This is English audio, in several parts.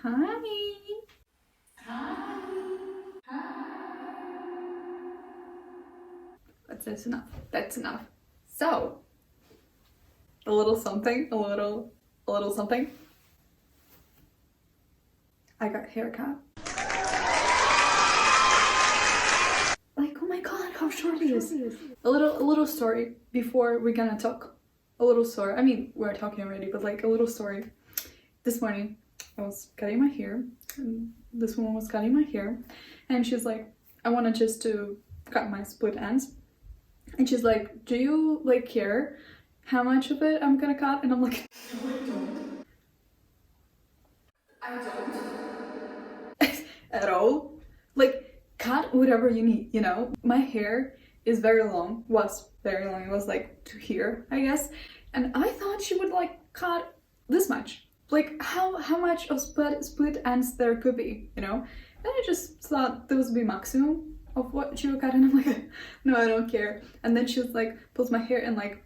Hi. Hi. Hi. That's enough. That's enough. So, a little something, a little something. I got a haircut. Like, oh my god, how short it is. A little story before we're gonna talk. A little story. I mean, we're talking already, but like a little story. This morning, I was cutting my hair, and this woman was cutting my hair, and she's like, I want to just to cut my split ends. And she's like, do you like care how much of it I'm gonna cut? And I'm like, no, I don't. I don't. At all. Like, cut whatever you need, you know? My hair is very long, was very long. It was like to here, I guess. And I thought she would like cut this much. Like how much of split ends there could be, you know? And I just thought this would be maximum of what she would cut, and I'm like, no, I don't care. And then she was like, pulls my hair and like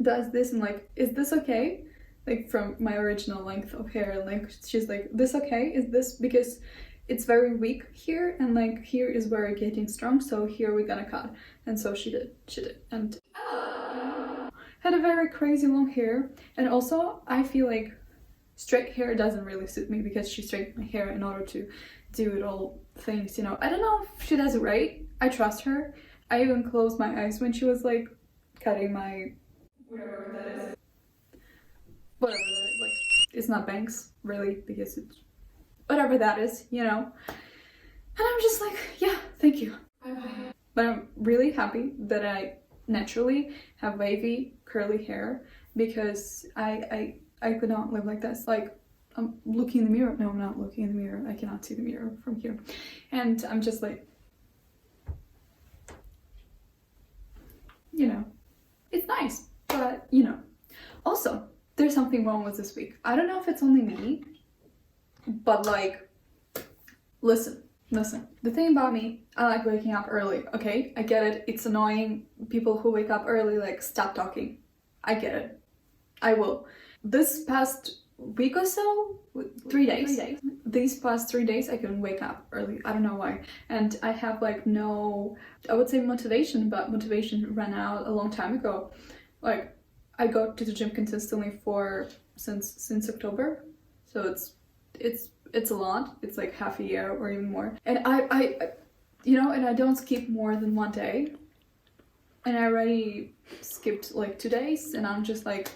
does this and like, is this okay? Like from my original length of hair, and like she's like, this okay? Is this because it's very weak here, and like here is where it's getting strong, so here we're gonna cut. And so she did, and had a very crazy long hair. And also I feel like straight hair doesn't really suit me, because she straightened my hair in order to do it all things, you know. I don't know if she does it right. I trust her. I even closed my eyes when she was like cutting my whatever that is. Whatever that is, like, it's not bangs really, because it's whatever that is, you know. And I'm just like, yeah, thank you, bye bye. But I'm really happy that I naturally have wavy curly hair, because I could not live like this. Like, I'm looking in the mirror. No, I'm not looking in the mirror. I cannot see the mirror from here. And I'm just like, you know, it's nice, but you know. Also, there's something wrong with this week. I don't know if it's only me, but like, listen. The thing about me, I like waking up early, okay? I get it. It's annoying. People who wake up early, like, stop talking. I get it. I will. This past week or so, 3 days. These past 3 days, I couldn't wake up early. I don't know why. And I have like no, I would say motivation, but motivation ran out a long time ago. Like, I go to the gym consistently since October, so it's a lot. It's like half a year or even more. And I you know, and I don't skip more than one day. And I already skipped like 2 days, and I'm just like,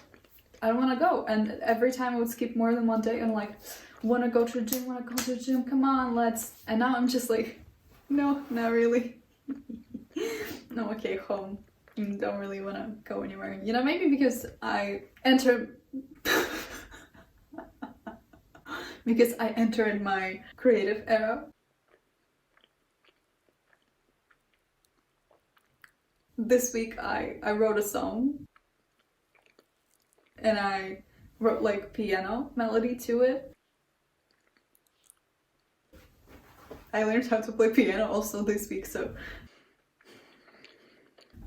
I don't want to go. And every time I would skip more than one day, I'm like, want to go to the gym, come on, let's. And now I'm just like, no, not really. No, okay, home. Don't really want to go anywhere. You know, maybe because I entered my creative era. This week I wrote a song, and I wrote like piano melody to it. I learned how to play piano also this week, so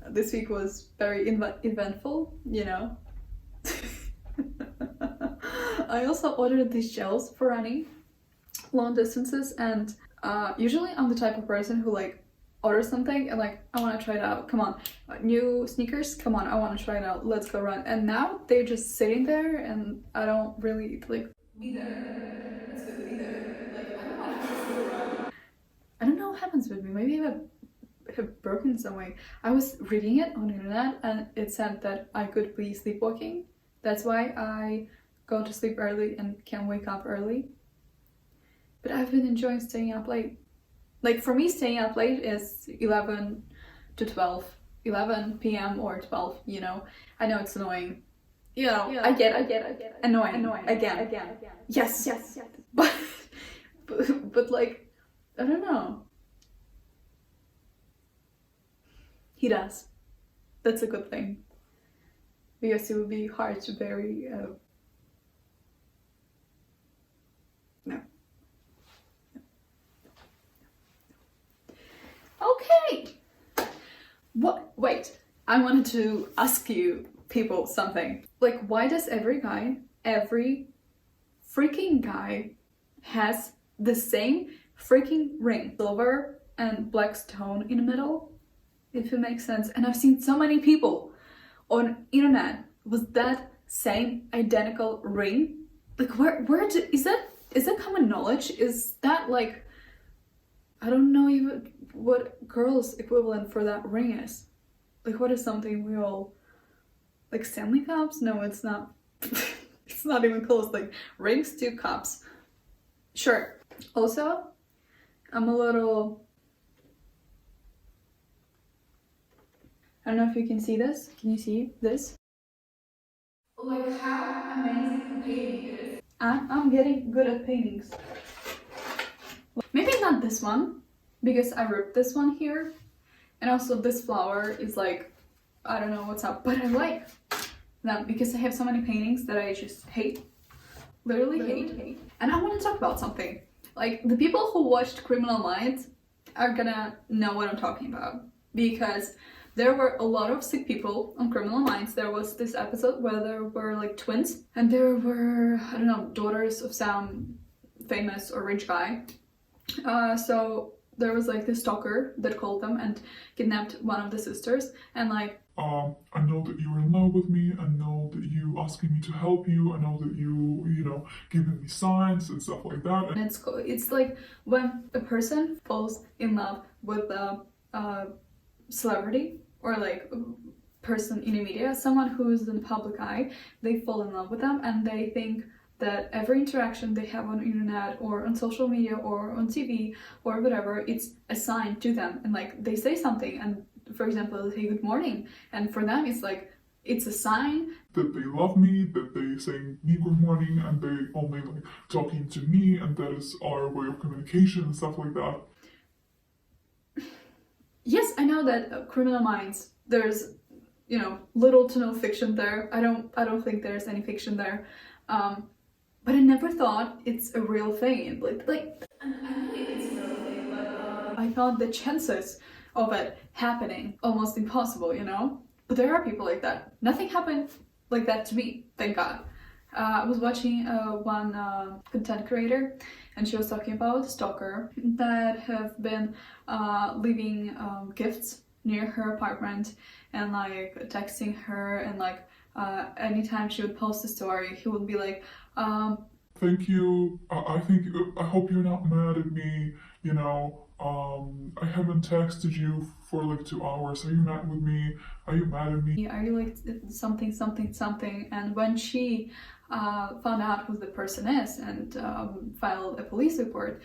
this week was very eventful, you know. I also ordered these gels for running long distances, and usually I'm the type of person who like orders something and like, I want to try it out, come on, new sneakers, come on, I want to try it out, let's go run. And now they're just sitting there, and I don't really like be there. That's good, be there. Like, I don't want to go for a run. I don't know what happens with me. Maybe I have broken some way. I was reading it on the internet, and it said that I could be sleepwalking. That's why I go to sleep early and can wake up early. But I've been enjoying staying up late. Like, for me, staying up late is 11 to 12, 11 p.m. or 12, you know. I know it's annoying. You know, yeah, I get it. Annoying. Again. Yes. But like, I don't know. He does. That's a good thing. Because it would be hard to bury. No. Okay. What? Wait. I wanted to ask you people something. Like, why does every guy, every freaking guy has the same freaking ring, silver and black stone in the middle, if it makes sense. And I've seen so many people on internet with that same identical ring. Like, is that common knowledge? Is that like, I don't know even what girls' equivalent for that ring is. Like, what is something we all, like Stanley cups? No, it's not. It's not even close. Like rings to cups. Sure. Also, I'm a little, I don't know if you can see this. Can you see this? Like how amazing a painting is. I'm getting good at paintings. Maybe not this one, because I ripped this one here. And also this flower is like, I don't know what's up, but I like them because I have so many paintings that I just hate. Literally hate. And I want to talk about something. Like, the people who watched Criminal Minds are gonna know what I'm talking about. Because there were a lot of sick people on Criminal Minds. There was this episode where there were like twins. And there were, I don't know, daughters of some famous or rich guy. So there was like this stalker that called them and kidnapped one of the sisters. And like, I know that you're in love with me. I know that you asking me to help you. I know that you know, giving me signs and stuff like that. And it's like when a person falls in love with a celebrity or like a person in the media, someone who's in the public eye, they fall in love with them and they think that every interaction they have on the internet or on social media or on TV or whatever, it's a sign to them. And like they say something and, for example, they say good morning, and for them it's like, it's a sign that they love me, that they say me good morning, and they only like talking to me, and that is our way of communication and stuff like that. Yes, I know that Criminal Minds, there's, you know, little to no fiction there. I don't think there's any fiction there. But I never thought it's a real thing. Like I know it's a real thing, but I thought the chances of it happening almost impossible, you know? But there are people like that. Nothing happened like that to me, thank God. I was watching one content creator, and she was talking about a stalker that have been leaving gifts near her apartment and like texting her, and like anytime she would post a story, he would be like, thank you. I hope you're not mad at me. You know, I haven't texted you for like 2 hours. Are you mad with me? Are you mad at me? Are you like something? And when she found out who the person is and filed a police report,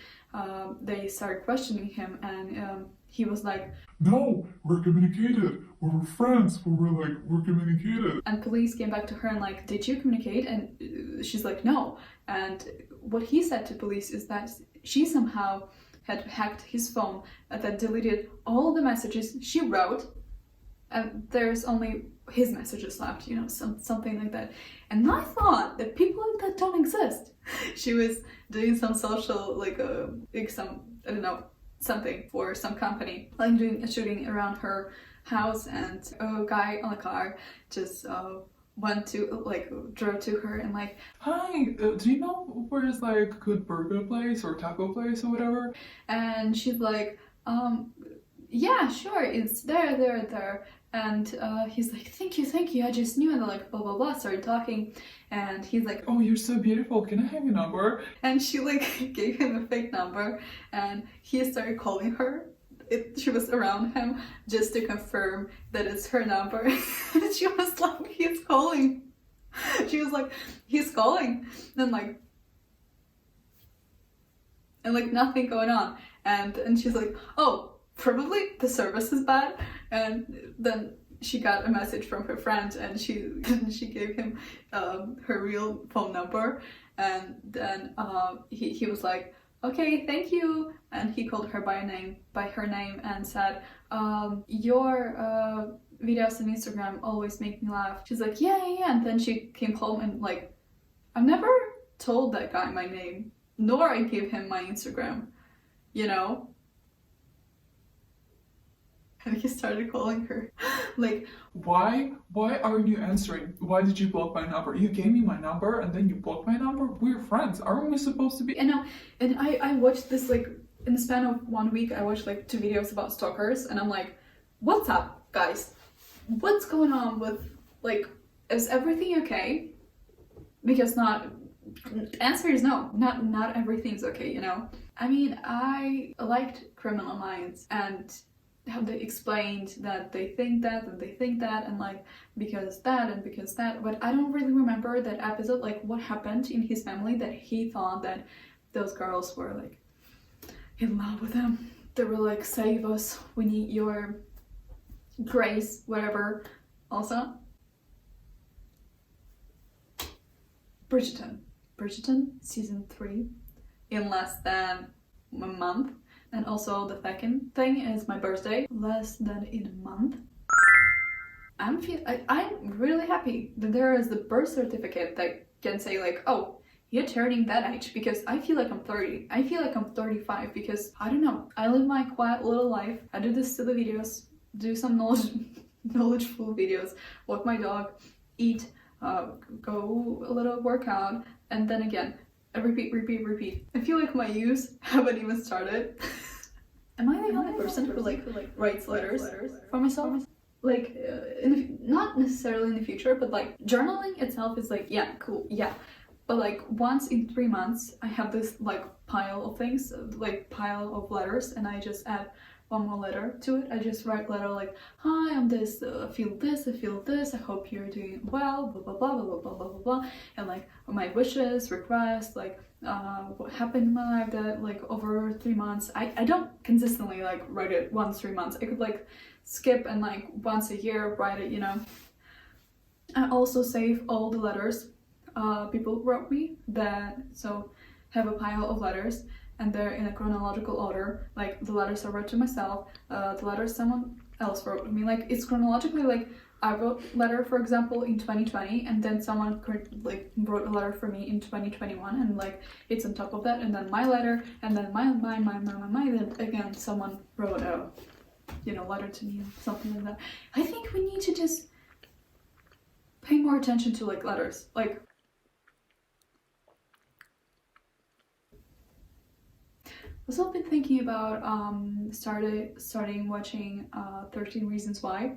they started questioning him, and he was like, no, we're communicated. We're friends. We're communicated. And police came back to her and like, did you communicate? And she's like, no. And what he said to police is that she somehow had hacked his phone and that deleted all the messages she wrote, and there's only his messages left, you know, something like that. And I thought that people like that don't exist. She was doing some social, like some, I don't know, something for some company, like doing a shooting around her house, and a guy on a car just went to, like, drove to her and like, hi, do you know where there's like good burger place or taco place or whatever? And she's like, yeah, sure, it's there. And he's like, thank you, I just knew. And they're like, blah blah blah, started talking, and he's like, oh, you're so beautiful, can I have your number? And she like gave him a fake number, and he started calling her. She was around him just to confirm that it's her number. And she was like, he's calling. She was like, he's calling. And like nothing going on. And she's like, oh, probably the service is bad. And then she got a message from her friend, and she gave him her real phone number. And then he was like, okay, thank you. And he called her by her name and said, your videos on Instagram always make me laugh. She's like, yeah. And then she came home and like, I've never told that guy my name, nor I gave him my Instagram, you know? and he started calling her like, Why aren't you answering? Why did you block my number? You gave me my number and then you blocked my number? We're friends. Aren't we supposed to be? and now, and I watched this like in the span of 1 week. I watched like 2 videos about stalkers, and I'm like, what's up, guys? What's going on with, like, is everything okay? Because answer is no, not everything's okay, you know? I mean, I liked Criminal Minds and how they explained that they think that and they think that, and like because that and because that, but I don't really remember that episode, like what happened in his family that he thought that those girls were like in love with him. They were like, save us, we need your grace, whatever. Also, Bridgerton season 3 in less than a month. And also the second thing is my birthday, less than in a month. I'm really happy that there is the birth certificate that can say like, oh, you're turning that age, because I feel like I'm 30. I feel like I'm 35 because I don't know. I live my quiet little life. I do the silly videos, do some knowledgeful videos, walk my dog, eat, go a little workout, and then again, repeat. I feel like my use haven't even started. Am I the only person who like writes letters for myself? Like, not necessarily in the future, but like journaling itself is like, yeah, cool, yeah. But like once in 3 months, I have this like pile of things, like pile of letters, and I just add one more letter to it. I just write letter like, hi, I'm this, I feel this, I hope you're doing well, blah blah blah blah blah blah blah blah, and like my wishes, requests, like what happened in my life that like over 3 months. I don't consistently like write it once 3 months. I could like skip and like once a year write it, you know. I also save all the letters people wrote me, that so have a pile of letters, and they're in a chronological order. Like the letters I wrote to myself, the letters someone else wrote to me. Like it's chronologically, like I wrote a letter, for example, in 2020, and then someone like wrote a letter for me in 2021, and like it's on top of that, and then my letter, and then my then again someone wrote a, you know, letter to me or something like that. I think we need to just pay more attention to like letters. Like also I've been thinking about starting watching 13 Reasons Why,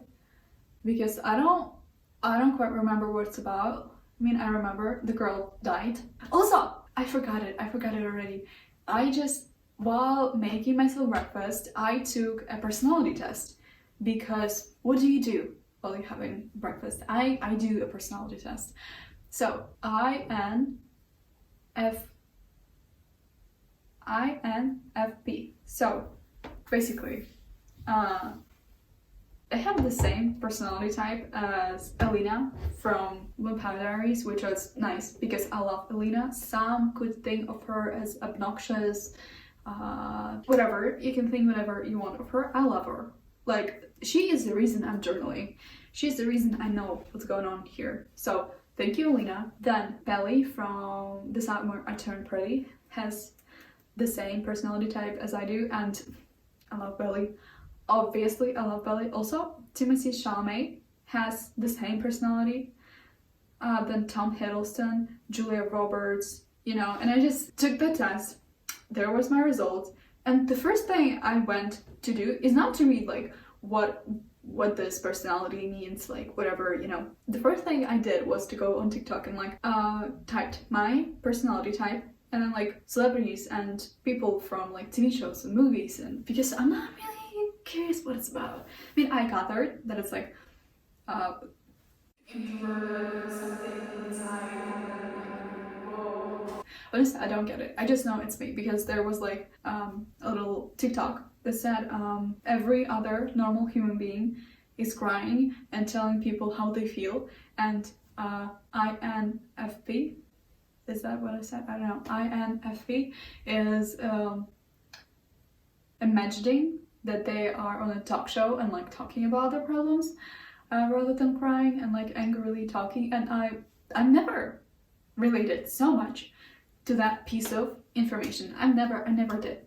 because I don't quite remember what it's about. I mean, I remember the girl died. Also, I forgot it already. I just, while making myself breakfast, I took a personality test, because what do you do while you're having breakfast? I do a personality test. So INFP. So basically, I have the same personality type as Alina from Vampire Diaries, which was nice because I love Alina. Some could think of her as obnoxious, whatever. You can think whatever you want of her. I love her. Like, she is the reason I'm journaling. She's the reason I know what's going on here. So thank you, Alina. Then Belly from The Summer I Turned Pretty has the same personality type as I do, and I love Belly. Obviously, I love Belly. Also, Timothée Chalamet has the same personality. Then Tom Hiddleston, Julia Roberts, you know, and I just took the test. There was my result. And the first thing I went to do is not to read like what this personality means, like whatever, you know. The first thing I did was to go on TikTok and like typed my personality type, and then like celebrities and people from like TV shows and movies, and because I'm not really curious what it's about. I mean, I gathered that it's like introverted, something inside, and then like, whoa. Honestly, I don't get it. I just know it's me, because there was like a little TikTok that said every other normal human being is crying and telling people how they feel, and INFP, is that what I said? I don't know. INFP is imagining that they are on a talk show and like talking about their problems rather than crying and like angrily talking. And I never related so much to that piece of information. I never did.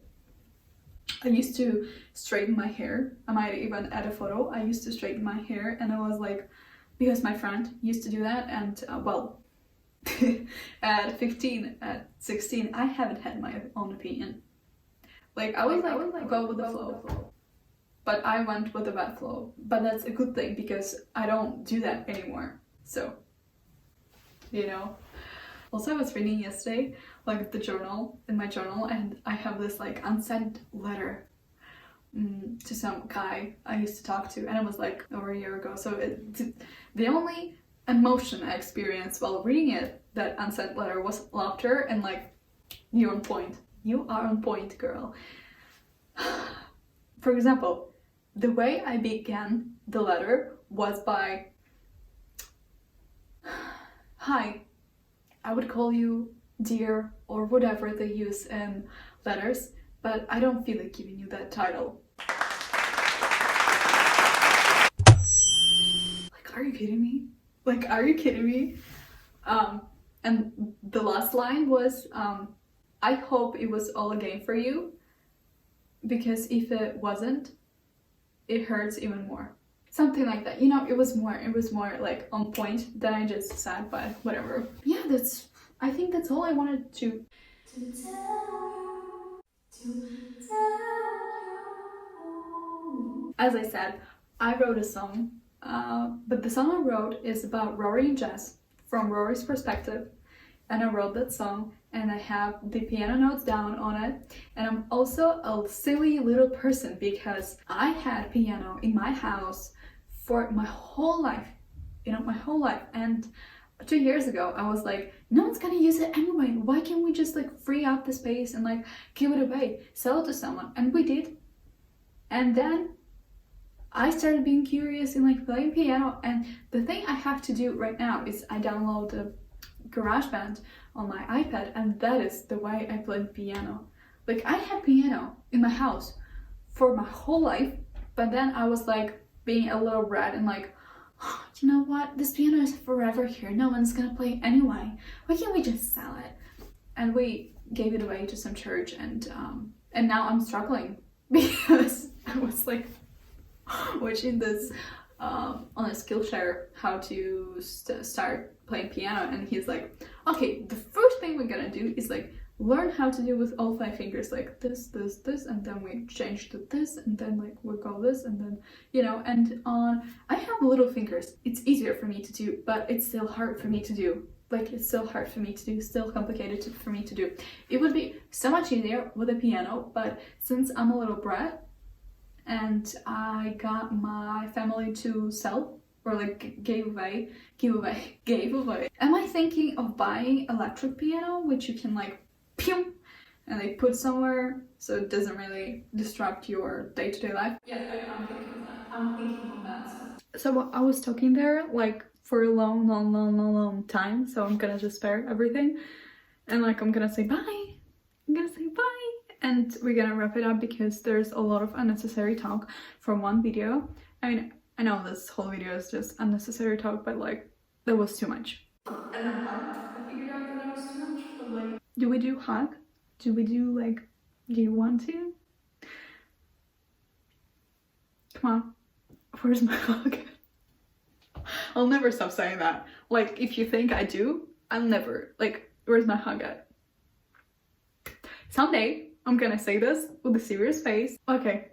I used to straighten my hair. I might even add a photo. I used to straighten my hair, and I was like, because my friend used to do that, and well, at 15, at 16, I haven't had my own opinion. Like I was like go with the flow. But I went with the bad flow. But that's a good thing because I don't do that anymore. So, you know. Also, I was reading yesterday, like the journal, in my journal, and I have this like unsent letter to some guy I used to talk to, and it was like over a year ago. So the only emotion I experienced while reading it, that unsent letter, was laughter and like, you're on point. You are on point, girl. For example, the way I began the letter was by, hi, I would call you dear or whatever they use in letters, but I don't feel like giving you that title. Like, are you kidding me? Like, are you kidding me? And the last line was, I hope it was all a game for you, because if it wasn't, it hurts even more. Something like that. You know, it was more like on point than I just said, but whatever. Yeah, I think that's all I wanted to tell you. As I said, I wrote a song, but the song I wrote is about Rory and Jess, from Rory's perspective, and I wrote that song, and I have the piano notes down on it, and I'm also a silly little person because I had piano in my house for my whole life, you know, my whole life, and 2 years ago I was like, no one's gonna use it anyway, why can't we just like free up the space and like give it away, sell it to someone? And we did. And then I started being curious in like playing piano, and the thing I have to do right now is I download the GarageBand on my iPad, and that is the way I play piano. Like, I had piano in my house for my whole life, but then I was like being a little brat and like, oh, you know what, this piano is forever here, no one's gonna play it anyway, why can't we just sell it? And we gave it away to some church, and now I'm struggling because I was like watching this on a Skillshare how to start playing piano, and he's like, okay, the first thing we're gonna do is like learn how to do with all 5 fingers, like this, and then we change to this, and then like we go this, and then, you know, and I have little fingers, it's easier for me to do, but it's still hard for me to do. Like, it's still hard for me to do, still complicated for me to do. It would be so much easier with a piano, but since I'm a little brat and I got my family to sell, or like gave away. Am I thinking of buying electric piano, which you can like pew and like put somewhere so it doesn't really disrupt your day-to-day life? Yeah, I'm thinking of that. So I was talking there like for a long time, so I'm gonna just spare everything, and like I'm gonna say bye. And we're gonna wrap it up because there's a lot of unnecessary talk from one video. I mean, I know this whole video is just unnecessary talk, but like, that was too much. And then I figured out that was too much, but like, do we do hug? Do we do like, do you want to? Come on, where's my hug? I'll never stop saying that. Like, if you think I do, I'll never, like, where's my hug at? Someday, I'm gonna say this with a serious face. Okay,